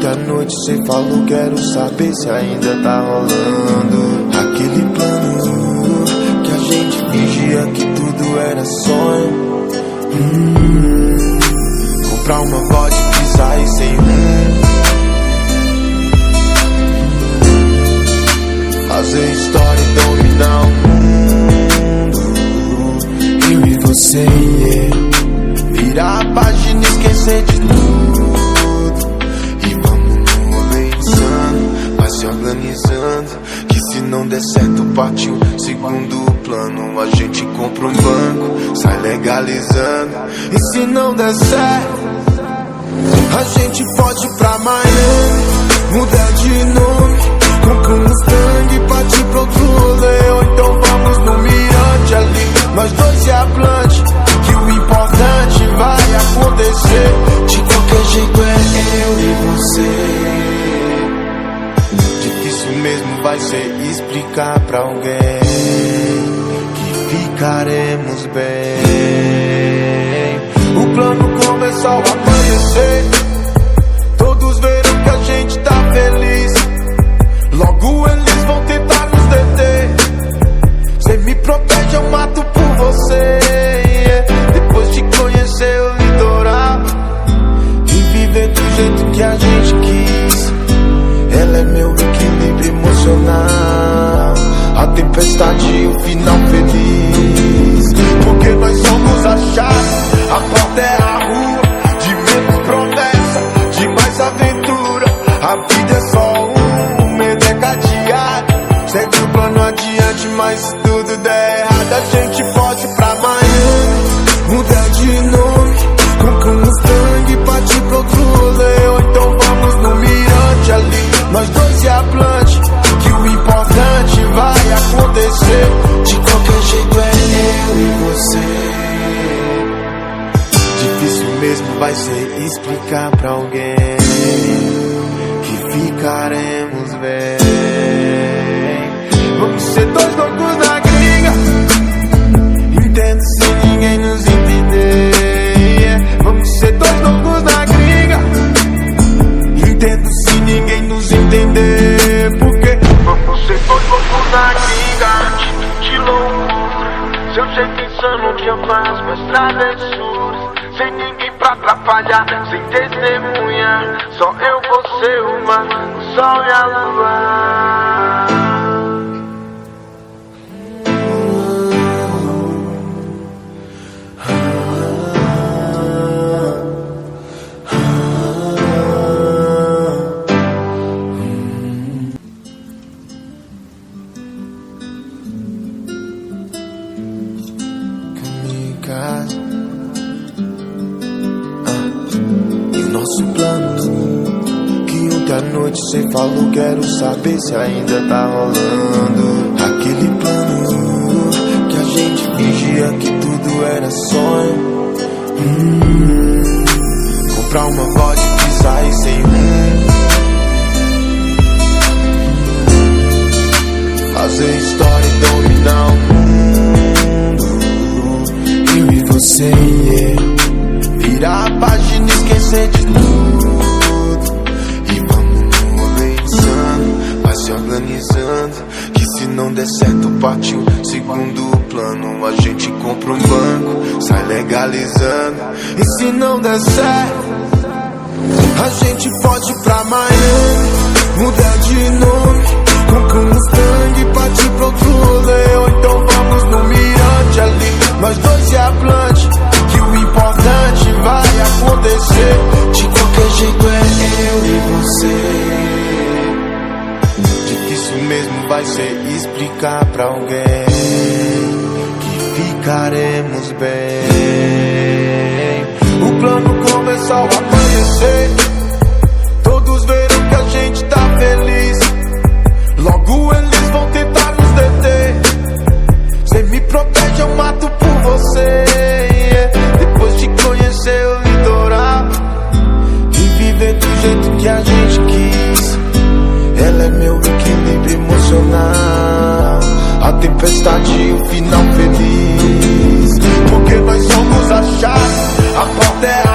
ontem à noite cê falou, quero saber se ainda tá rolando aquele plano que a gente fingia que tudo era sonho. Comprar uma vodka e sair sem rumo, fazer história e dominar o mundo. Eu e você, yeah. Virar a página e esquecer de tudo. E vamos no rolê insano, vai se organizando, que se não der certo partiu segundo plano. A gente compra um banco, sai legalizando. E se não der certo, a gente pode ir pra Miami, mudar de nome, compra um Mustang e partir pra outro rolê. Ou então vamos no mirante ali, nós dois e a Blanche, que o importante vai acontecer. De qualquer jeito é eu e você. Difícil mesmo vai ser explicar pra alguém que ficaremos bem. O plano começou a amanhecer, todos viram que a gente tá feliz. Logo eles vão tentar nos deter. Cê me protege, eu mato por você, yeah. Depois de conhecer o litoral e viver do jeito que a gente quis, ela é meu equilíbrio emocional, a tempestade e o final feliz. Porque nós somos a chave, a porta é a rua, de menos promessa, de mais aventura. A vida é só um medo é cadeado, segue o plano adiante, mas se tudo der errado, a gente pode ir pra Miami, mudar de nome, compra um Mustang e partir pra outro rolê. Ou então vamos no mirante ali, nós dois e a Blanche, que o importante vai acontecer. De qualquer jeito é eu e você. Difícil mesmo vai ser explicar pra alguém que ficaremos bem. Vamos ser dois loucos na gringa, entendo se ninguém nos entender, yeah. Vamos ser dois loucos na gringa, entendo se ninguém nos entender. Porque vamos ser dois loucos na gringa, de loucura, seu jeito insano que eu faço minhas travessuras, sem ninguém pra atrapalhar, sem testemunha, só eu, você, o mar, o sol e a lua. E o nosso plano, que ontem à noite cê falou, quero saber se ainda tá rolando aquele plano que a gente fingia que tudo era sonho. Comprar uma vodka e sair sem rumo, fazer história e dominar o mundo. Eu e você, yeah. Virar a página e esquecer de tudo. E vamos no rolê insano, vai se organizando, que se não der certo partiu segundo plano. A gente compra um banco, sai legalizando. E se não der certo, a gente pode ir pra Miami, mudar de nome, compra um Mustang e partir pra outro rolê. Ou então vamos no mirante ali, nós dois e a Blanche, que o importante vai acontecer. De qualquer jeito é eu e você. Difícil mesmo vai ser explicar pra alguém que ficaremos bem. O plano começou a amanhecer, todos viram que a gente tá feliz. Logo eles vão tentar nos deter. Cê me protege, eu mato por você, yeah. Depois de conhecer o litoral e viver do jeito que a gente quis, ela é meu equilíbrio emocional, a tempestade e o final feliz. Porque nós somos a chave, a porta é a